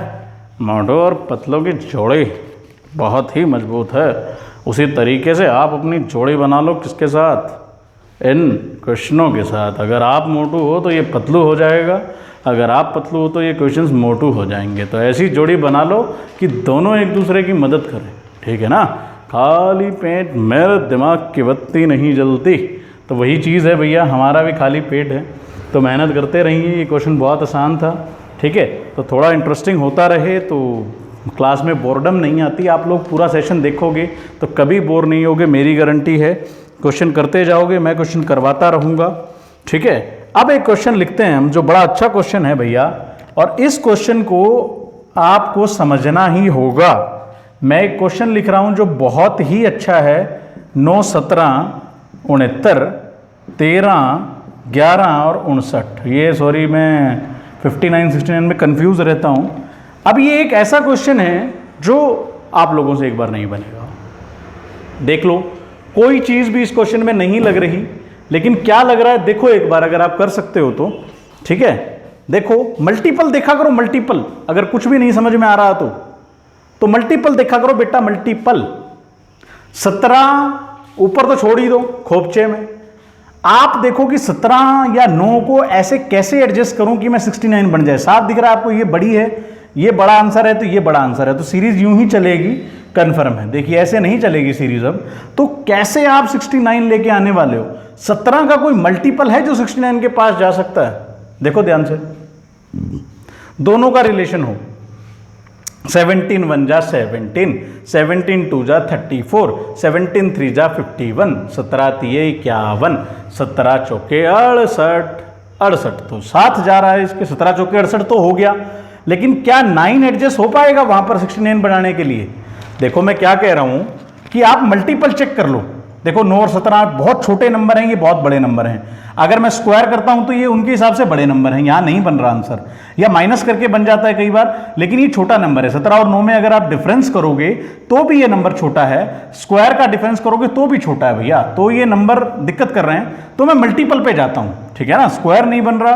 मोटू और पतलों की जोड़ी बहुत ही मजबूत है। उसी तरीके से आप अपनी जोड़ी बना लो किसके साथ, इन क्वेश्चनों के साथ। अगर आप मोटू हो तो ये पतलू हो जाएगा, अगर आप पतलू हो तो ये क्वेश्चंस मोटू हो जाएंगे। तो ऐसी जोड़ी बना लो कि दोनों एक दूसरे की मदद करें, ठीक है ना। खाली पेट मेरे दिमाग की बत्ती नहीं जलती, तो वही चीज़ है भैया, हमारा भी खाली पेट है, तो मेहनत करते रहिए। ये क्वेश्चन बहुत आसान था, ठीक है। तो थोड़ा इंटरेस्टिंग होता रहे तो क्लास में बोर्डम नहीं आती। आप लोग पूरा सेशन देखोगे तो कभी बोर नहीं होगे, मेरी गारंटी है। क्वेश्चन करते जाओगे, मैं क्वेश्चन करवाता रहूँगा, ठीक है। अब एक क्वेश्चन लिखते हैं हम, जो बड़ा अच्छा क्वेश्चन है भैया, और इस क्वेश्चन को आपको समझना ही होगा। मैं एक क्वेश्चन लिख रहा हूँ जो बहुत ही अच्छा है। 9, 17, 69, 13, 11 और 59। ये सॉरी, मैं 59, 69 में कंफ्यूज रहता हूँ। अब ये एक ऐसा क्वेश्चन है जो आप लोगों से एक बार नहीं बनेगा। देख लो, कोई चीज़ भी इस क्वेश्चन में नहीं लग रही, लेकिन क्या लग रहा है देखो एक बार, अगर आप कर सकते हो तो, ठीक है। देखो मल्टीपल देखा करो, मल्टीपल। अगर कुछ भी नहीं समझ में आ रहा तो मल्टीपल देखा करो बेटा, मल्टीपल। 17 ऊपर तो छोड़ ही दो खोपचे में। आप देखो कि 17 या 9 को ऐसे कैसे एडजस्ट करूं कि मैं 69 बन जाए। साफ दिख रहा है आपको, ये बड़ी है, ये बड़ा आंसर है, तो ये बड़ा आंसर है, तो सीरीज यूं ही चलेगी, कंफर्म है। देखिए ऐसे नहीं चलेगी सीरीज अब। तो कैसे आप 69 लेके आने वाले हो? 17 का कोई मल्टीपल है जो 69 के पास जा सकता है? देखो ध्यान से, दोनों का रिलेशन हो। 17 1 जा 17, 17 2 जा 34, 17 3 जा 51, 17 3 51, 17 चौके 68, 68 तो 7 जा रहा है इसके। 17 चौके 68 तो हो गया, लेकिन क्या 9 एडजस्ट हो पाएगा वहां पर 69 बनाने के लिए? देखो मैं क्या कह रहा हूं कि आप मल्टीपल चेक कर लो। देखो 9 और 17 बहुत छोटे नंबर हैं, ये बहुत बड़े नंबर हैं। अगर मैं स्क्वायर करता हूं तो ये उनके हिसाब से बड़े नंबर हैं, यहां नहीं बन रहा आंसर, या माइनस करके बन जाता है कई बार, लेकिन ये छोटा नंबर है। 17 और 9 में अगर आप डिफरेंस करोगे तो भी ये नंबर छोटा है, स्क्वायर का डिफरेंस करोगे तो भी छोटा है भैया। तो ये नंबर दिक्कत कर रहे हैं, तो मैं मल्टीपल पे जाता हूं, ठीक है ना। स्क्वायर नहीं बन रहा,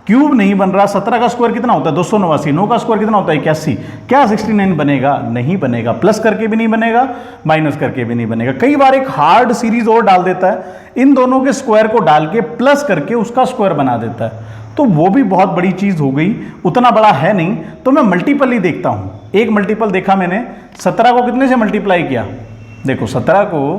क्यूब नहीं बन रहा। 17 का स्क्वायर कितना होता है? 289। 9 का स्क्वायर कितना होता है? 81। क्या 69 बनेगा? नहीं बनेगा। प्लस करके भी नहीं बनेगा, माइनस करके भी नहीं बनेगा। कई बार एक हार्ड सीरीज और डाल देता है, इन दोनों के स्क्वायर को डाल के प्लस करके उसका स्क्वायर बना देता है, तो वो भी बहुत बड़ी चीज हो गई। उतना बड़ा है नहीं, तो मैं मल्टीपल ही देखता हूं। एक मल्टीपल देखा मैंने, 17 को कितने से मल्टीप्लाई किया? देखो 17 को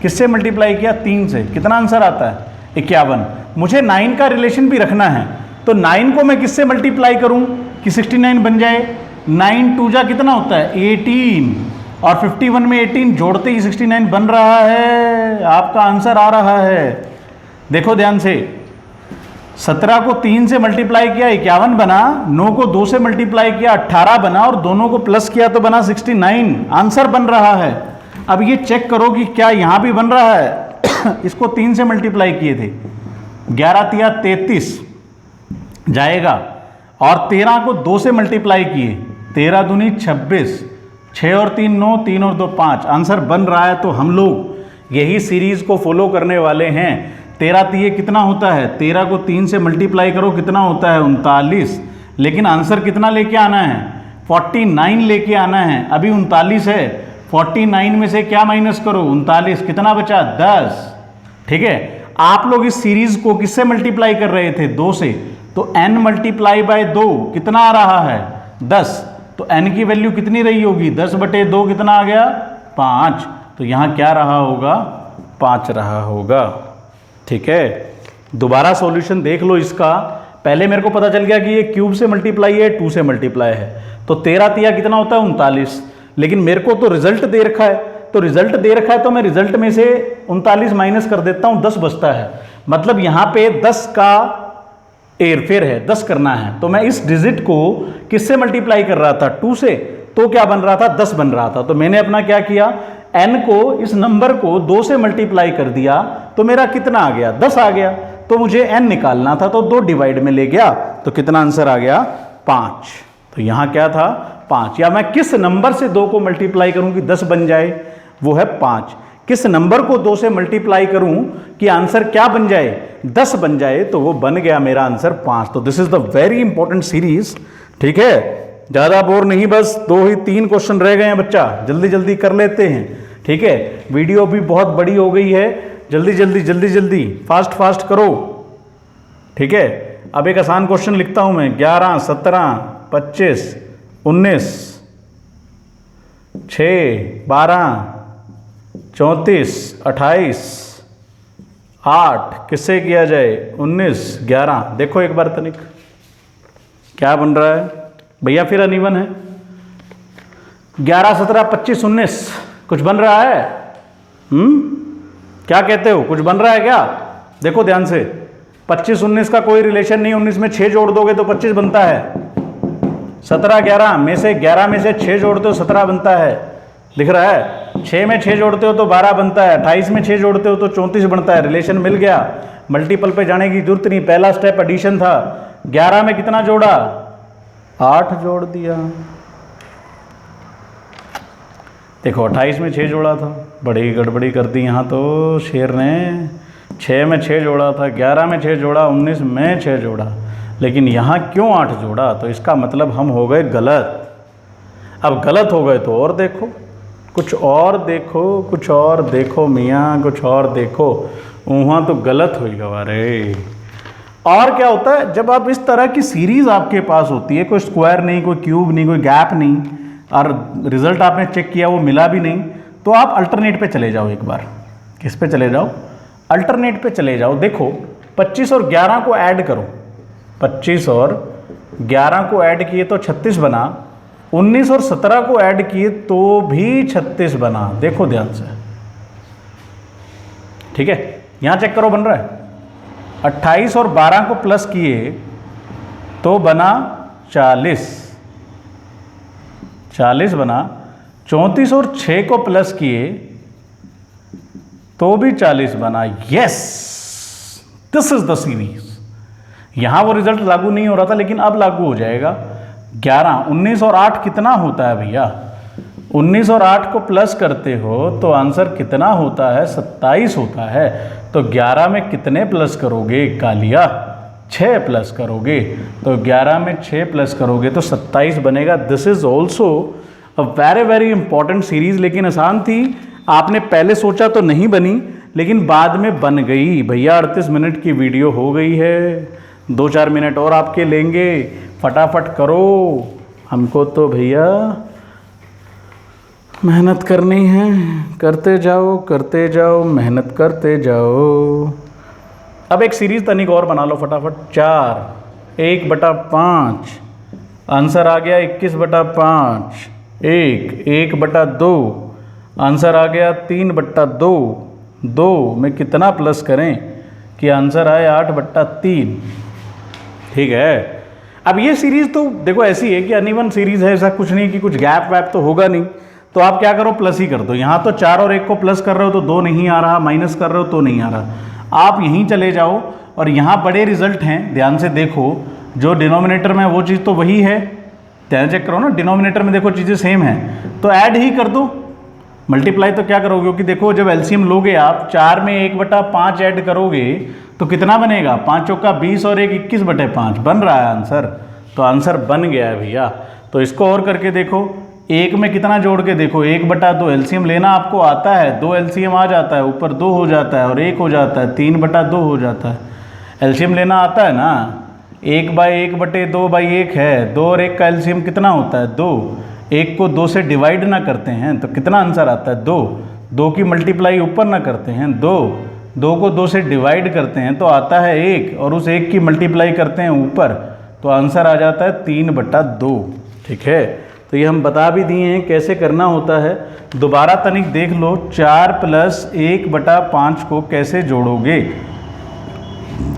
किससे मल्टीप्लाई किया? 3 से। कितना आंसर आता है? 51। मुझे 9 का रिलेशन भी रखना है, तो 9 को मैं किससे मल्टीप्लाई करूं कि 69 बन जाए? 9 2 जा कितना होता है? 18, और 51 में 18 जोड़ते ही 69 बन रहा है। आपका आंसर आ रहा है। देखो ध्यान से, 17 को 3 से मल्टीप्लाई किया 51 बना, 9 को 2 से मल्टीप्लाई किया 18 बना, और दोनों को प्लस किया तो बना 69। आंसर बन रहा है। अब ये चेक करो कि क्या यहां भी बन रहा है। इसको 3 से मल्टीप्लाई किए थे, 11 तिया 33 जाएगा, और 13 को 2 से मल्टीप्लाई किए, 13 दूनी 26, 6 और 3 9, 3 और 2 5। आंसर बन रहा है। तो हम लोग यही सीरीज को फॉलो करने वाले हैं। 13 तिये कितना होता है? 13 को 3 से मल्टीप्लाई करो, कितना होता है? 39। लेकिन आंसर कितना लेके आना है? 49 लेके आना है। अभी 39 है, 49 में से क्या माइनस करो? 39। कितना बचा? 10। ठीक है। आप लोग इस सीरीज को किससे मल्टीप्लाई कर रहे थे? 2 से, तो n मल्टीप्लाई बाय 2 कितना आ रहा है? 10। तो n की वैल्यू कितनी रही होगी? 10/2 कितना आ गया? 5। तो यहां क्या रहा होगा? 5 रहा होगा। ठीक है, दोबारा सॉल्यूशन देख लो इसका। पहले मेरे को पता चल गया कि ये क्यूब से मल्टीप्लाई है, 2 से मल्टीप्लाई है, तो 13 तिया कितना होता है? 39। लेकिन मेरे को तो रिजल्ट दे रखा है, तो रिजल्ट दे रखा है तो मैं रिजल्ट में से 39 माइनस कर देता हूं, 10 बचता है। मतलब यहां पे 10 का हेरफेर है, 10 करना है। तो मैं इस डिजिट को किससे मल्टीप्लाई कर रहा था? 2 से। तो क्या बन रहा था? 10 बन रहा था। तो मैंने अपना क्या किया? n को, इस नंबर को 2 से मल्टीप्लाई कर दिया, तो मेरा कितना आ गया? 10 आ गया। तो मुझे n निकालना था, तो 2 डिवाइड में ले गया, तो कितना आंसर आ गया? 5। तो यहां क्या था? 5। या मैं किस नंबर से 2 को मल्टीप्लाई करूं कि 10 बन जाए? वो है 5। किस नंबर को 2 से मल्टीप्लाई करूं कि आंसर क्या बन जाए? 10 बन जाए, तो वो बन गया मेरा आंसर 5। तो this is the very important series. ठीक है, ज़्यादा बोर नहीं, बस 2 ही 3 क्वेश्चन रह गए हैं बच्चा, जल्दी जल्दी कर लेते हैं। ठीक है, वीडियो भी बहुत बड़ी हो गई है, जल्दी जल्दी जल्दी जल्दी फास्ट फास्ट करो। ठीक है, अब एक आसान क्वेश्चन लिखता हूं मैं। 11, 17, 25, 19, 6, 12, 34, 28, 8, किससे किया जाए? 19, 11। देखो एक बार तनिक क्या बन रहा है भैया, फिर अनइवन है। 11, 17, 25, 19 कुछ बन रहा है? क्या कहते हो, कुछ बन रहा है क्या? देखो ध्यान से, 25, 19 का कोई रिलेशन नहीं, 19 में 6 जोड़ दोगे तो 25 बनता है। 17, 11 में से 11 में से 6 जोड़ते हो 17 बनता है, दिख रहा है? 6 में 6 जोड़ते हो तो 12 बनता है, 28 में 6 जोड़ते हो तो 34 बनता है। रिलेशन मिल गया, मल्टीपल पे जाने की जरूरत नहीं, पहला स्टेप एडिशन था। 11 में कितना जोड़ा? 8 जोड़ दिया। देखो 28 में 6 जोड़ा था, बड़ी गड़बड़ी कर दी यहाँ तो शेर ने। 6 में 6 जोड़ा था, 11 में 6 जोड़ा, 19 में 6 जोड़ा, लेकिन यहाँ क्यों 8 जोड़ा? तो इसका मतलब हम हो गए गलत। अब गलत हो गए तो और देखो, कुछ और देखो, कुछ और देखो मियाँ, कुछ और देखो। वहाँ तो गलत हो गया रे। और क्या होता है जब आप इस तरह की सीरीज आपके पास होती है, कोई स्क्वायर नहीं, कोई क्यूब नहीं, कोई गैप नहीं, और रिजल्ट आपने चेक किया वो मिला भी नहीं, तो आप अल्टरनेट पे चले जाओ। एक बार किस पे चले जाओ? अल्टरनेट पे चले जाओ। देखो 25 और 11 को ऐड करो, 25 और 11 को ऐड किए तो 36 बना, 19 और 17 को ऐड किए तो भी 36 बना। देखो ध्यान से, ठीक है, यहां चेक करो बन रहा है। 28 और 12 को प्लस किए तो बना 40, 40 बना। 34 और 6 को प्लस किए तो भी 40 बना। Yes, this is the series. यहां वो रिजल्ट लागू नहीं हो रहा था, लेकिन अब लागू हो जाएगा। 11, 19 और 8 कितना होता है भैया? 19 और 8 को प्लस करते हो तो आंसर कितना होता है? 27 होता है। तो 11 में कितने प्लस करोगे कालिया? 6 प्लस करोगे। तो 11 में 6 प्लस करोगे तो 27 बनेगा। This is also a very very important series, लेकिन आसान थी। आपने पहले सोचा तो नहीं बनी, लेकिन बाद में बन गई। भैया 38 मिनट की वीडियो हो गई है, 2-4 मिनट और आपके लेंगे। फटाफट करो, हमको तो भैया मेहनत करनी है। करते जाओ, मेहनत करते जाओ। अब एक सीरीज तनिक और बना लो फटाफट। 4, 1/5, आंसर आ गया 21/5। 1/2, आंसर आ गया 3/2। 2 में कितना प्लस करें कि आंसर आए 8/3। ठीक है, अब ये सीरीज तो देखो ऐसी है कि अनइवन सीरीज है, ऐसा कुछ नहीं कि कुछ गैप वैप तो होगा नहीं। तो आप क्या करो, प्लस ही कर दो। यहाँ तो 4 और 1 को प्लस कर रहे हो तो 2 नहीं आ रहा, माइनस कर रहे हो तो नहीं आ रहा। आप यहीं चले जाओ और यहाँ बड़े रिजल्ट हैं, ध्यान से देखो। जो डिनोमिनेटर में वो चीज़ तो वही है, ध्यान चेक करो ना, डिनोमिनेटर में देखो चीज़ें सेम हैं, तो ऐड ही कर दो। मल्टीप्लाई तो क्या करोगे, क्योंकि देखो जब एलसीएम लोगे आप, 4 में 1/5 ऐड करोगे तो कितना बनेगा? 5 चौका 20 और 1 21/5 बन रहा है आंसर। तो आंसर बन गया है भैया। तो इसको और करके देखो, 1 में कितना जोड़ के देखो, 1/2। एलसीएम लेना आपको आता है, 2 एलसीएम आ जाता है, ऊपर 2 हो जाता है और 1 हो जाता है, 3/2 हो जाता है। एलसीएम लेना आता है ना, 1/1/2/1 है। 2 और 1 का एलसीएम कितना होता है? 2। 1 को 2 से डिवाइड ना करते हैं तो कितना आंसर आता है? 2। 2 की मल्टीप्लाई ऊपर ना करते हैं, 2। 2 को 2 से डिवाइड करते हैं तो आता है 1, और उस 1 की मल्टीप्लाई करते हैं ऊपर तो आंसर आ जाता है 3/2। ठीक है, तो ये हम बता भी दिए हैं कैसे करना होता है। दोबारा तनिक देख लो, 4 + 1/5 को कैसे जोड़ोगे।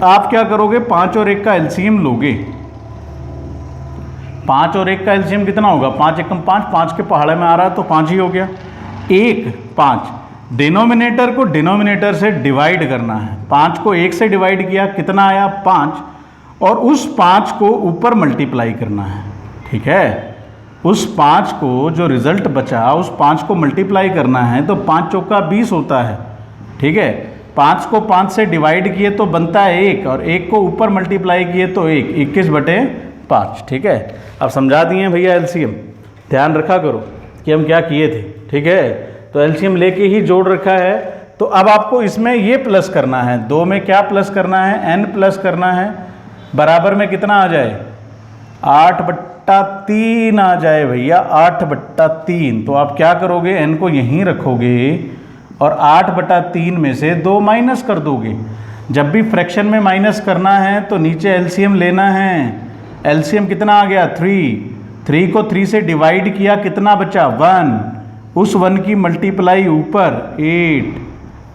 आप क्या करोगे, 5 और 1 का एलसीएम लोगे। 5 और 1 का एलसीएम कितना होगा? 5 एकम 5, 5 के पहाड़े में आ रहा है तो 5 ही हो गया। 1, 5, डिनोमिनेटर को डिनोमिनेटर से डिवाइड करना है। 5 को 1 से डिवाइड किया, कितना आया? 5, और उस 5 को ऊपर मल्टीप्लाई करना है। ठीक है, उस 5 को जो रिजल्ट बचा उस 5 को मल्टीप्लाई करना है, तो 5 चौका 20 होता है। ठीक है, 5 को 5 से डिवाइड किए तो बनता है 1, और 1 को ऊपर मल्टीप्लाई किए तो 1, 5। ठीक है, अब समझा दिए हैं भैया एलसीएम, ध्यान रखा करो कि हम क्या किए थे। ठीक है, तो एलसीएम लेके ही जोड़ रखा है। तो अब आपको इसमें ये प्लस करना है, 2 में क्या प्लस करना है, n प्लस करना है, बराबर में कितना आ जाए, 8/3 आ जाए भैया, 8/3। तो आप क्या करोगे, n को यहीं रखोगे और 8/3 में से 2 माइनस कर दोगे। जब भी फ्रैक्शन में माइनस करना है तो नीचे एलसीएम लेना है। एलसीएम कितना आ गया, 3 को 3 से डिवाइड किया, कितना बचा, 1। उस 1 की मल्टीप्लाई ऊपर 8,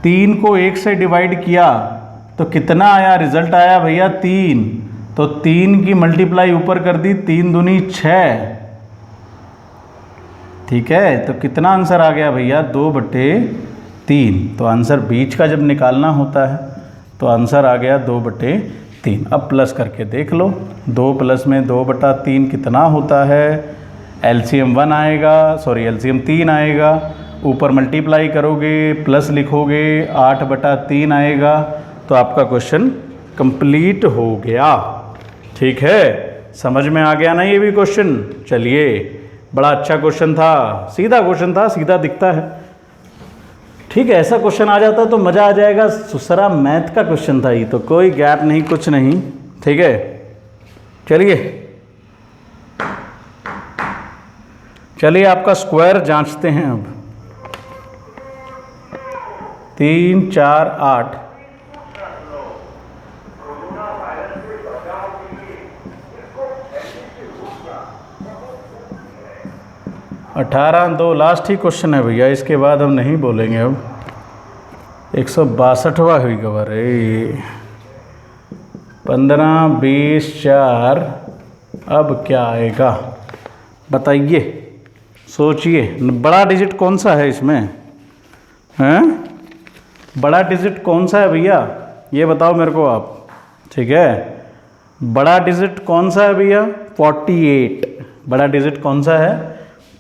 3 को 1 से डिवाइड किया तो कितना आया, रिजल्ट आया भैया 3। तो 3 की मल्टीप्लाई ऊपर कर दी, 3 दूनी 6। ठीक है, तो कितना आंसर आ गया भैया, 2/3। तो आंसर बीच का जब निकालना होता है तो आंसर आ गया 2/3। अब प्लस करके देख लो, 2 प्लस में 2/3 कितना होता है, एलसीएम 1 आएगा, सॉरी एलसीएम 3 आएगा, ऊपर मल्टीप्लाई करोगे, प्लस लिखोगे, 8/3 आएगा। तो आपका क्वेश्चन कंप्लीट हो गया। ठीक है, समझ में आ गया ना ये भी क्वेश्चन। चलिए, बड़ा अच्छा क्वेश्चन था, सीधा क्वेश्चन था, सीधा दिखता है। ठीक है, ऐसा क्वेश्चन आ जाता तो मज़ा आ जाएगा। सुसरा मैथ का क्वेश्चन था ये, तो कोई गैप नहीं, कुछ नहीं। ठीक है, चलिए आपका स्क्वायर जांचते हैं अब। 3, 4, 8, 18, 2 लास्ट ही क्वेश्चन है भैया, इसके बाद हम नहीं बोलेंगे। अब 162वां हुई कवर, 15, 20, 4। अब क्या आएगा बताइए, सोचिए। बड़ा डिजिट कौन सा है इसमें, हैं? बड़ा डिजिट कौन सा है भैया, ये बताओ मेरे को आप। ठीक है, बड़ा डिजिट कौन सा है भैया, 48। बड़ा डिजिट कौन सा है,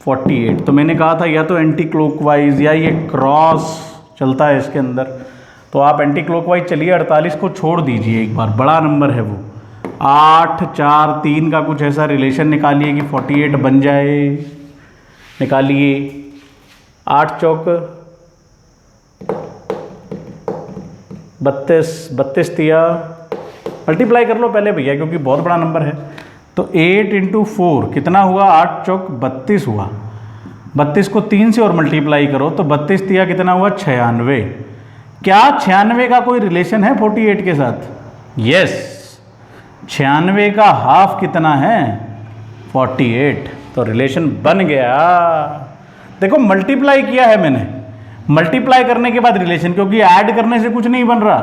48। तो मैंने कहा था या तो एंटी क्लॉकवाइज या ये क्रॉस चलता है इसके अंदर, तो आप एंटी क्लॉकवाइज चलिए, 48 को छोड़ दीजिए एक बार, बड़ा नंबर है वो। 8, 4, 3 का कुछ ऐसा रिलेशन निकालिए कि 48 बन जाए, निकालिए। 8 चौक 32, 32 तिया, मल्टीप्लाई कर लो पहले भैया क्योंकि बहुत बड़ा नंबर है। तो 8 × 4 कितना हुआ, 8 चौक 32 हुआ। 32 को 3 से और मल्टीप्लाई करो तो 32 तिया कितना हुआ, 96। क्या 96 का कोई रिलेशन है 48 के साथ? यस, 96 का हाफ कितना है, 48। तो रिलेशन बन गया। देखो मल्टीप्लाई किया है मैंने, मल्टीप्लाई करने के बाद रिलेशन, क्योंकि ऐड करने से कुछ नहीं बन रहा,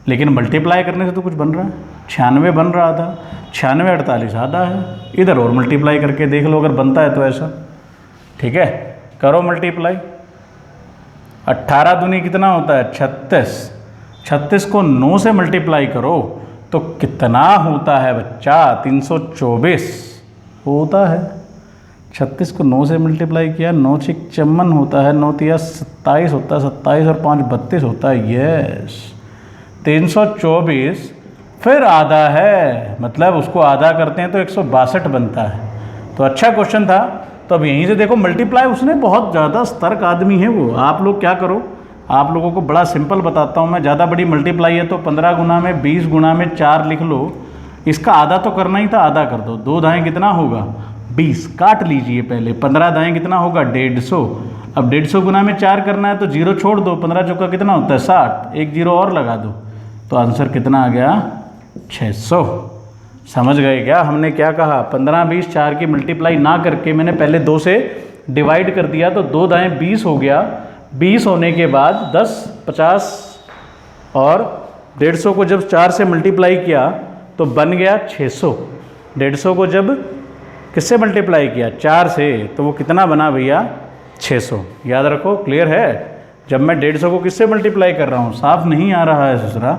लेकिन मल्टीप्लाई करने से तो कुछ बन रहा है। 96 बन रहा था, 96 48 आधा है। इधर और मल्टीप्लाई करके देख लो अगर बनता है तो ऐसा। ठीक है, करो मल्टीप्लाई। 18 दूनी कितना होता है, 36। 36 को 9 से मल्टीप्लाई करो तो कितना होता है बच्चा, 324 होता है। 36 को 9 से मल्टीप्लाई किया, 9 × 6 = 54 होता है, 9 × 3 = 27 होता है, 27 और 5 = 32 होता है। यस, 324 फिर आधा है, मतलब उसको आधा करते हैं तो 162 बनता है। तो अच्छा क्वेश्चन था। तो अब यहीं से देखो मल्टीप्लाई, उसने बहुत ज़्यादा सतर्क आदमी है वो। आप लोग क्या करो, आप लोगों को बड़ा सिंपल बताता हूँ मैं। ज़्यादा बड़ी मल्टीप्लाई है तो 15 गुना में 20 गुना में 4 लिख लो। इसका आधा तो करना ही था, आधा कर दो। 2 दाएँ कितना होगा, 20। काट लीजिए पहले। 15 दाएँ कितना होगा, 150। अब 150 गुना में 4 करना है तो 0 छोड़ दो। 15 चौका कितना होता है, 60। एक 0 और लगा दो तो आंसर कितना आ गया, 600। समझ गए क्या हमने क्या कहा? 15, 20, 4 की मल्टीप्लाई ना करके मैंने पहले 2 से डिवाइड कर दिया तो 2 दाएँ 20 हो गया। 20 होने के बाद 10, 50 और 150 को जब 4 से मल्टीप्लाई किया तो बन गया 600। 150 को जब किससे मल्टीप्लाई किया, 4 से, तो वो कितना बना भैया, 600। याद रखो, क्लियर है? जब मैं 150 को किससे मल्टीप्लाई कर रहा हूँ, साफ नहीं आ रहा है दूसरा।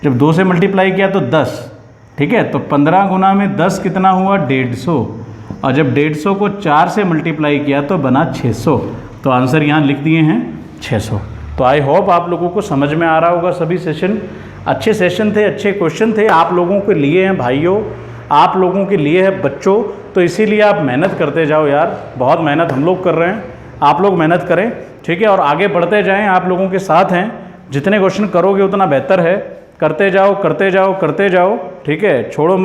जब 2 से मल्टीप्लाई किया तो 10, ठीक है। तो 15 गुना में 10 कितना हुआ, 150। और जब 150 को 4 से मल्टीप्लाई किया तो बना 600। तो आंसर यहाँ लिख दिए हैं 600। तो आई होप आप लोगों को समझ में आ रहा होगा सभी सेशन। अच्छे सेशन थे, अच्छे क्वेश्चन थे, आप लोगों के लिए हैं भाइयों। आप लोगों के लिए है बच्चों, तो इसीलिए आप मेहनत करते जाओ यार, बहुत मेहनत हम लोग कर रहे हैं, आप लोग मेहनत करें, ठीक है, और आगे बढ़ते जाएं, आप लोगों के साथ हैं, जितने क्वेश्चन करोगे उतना बेहतर है, करते जाओ करते जाओ करते जाओ, ठीक है, छोड़ो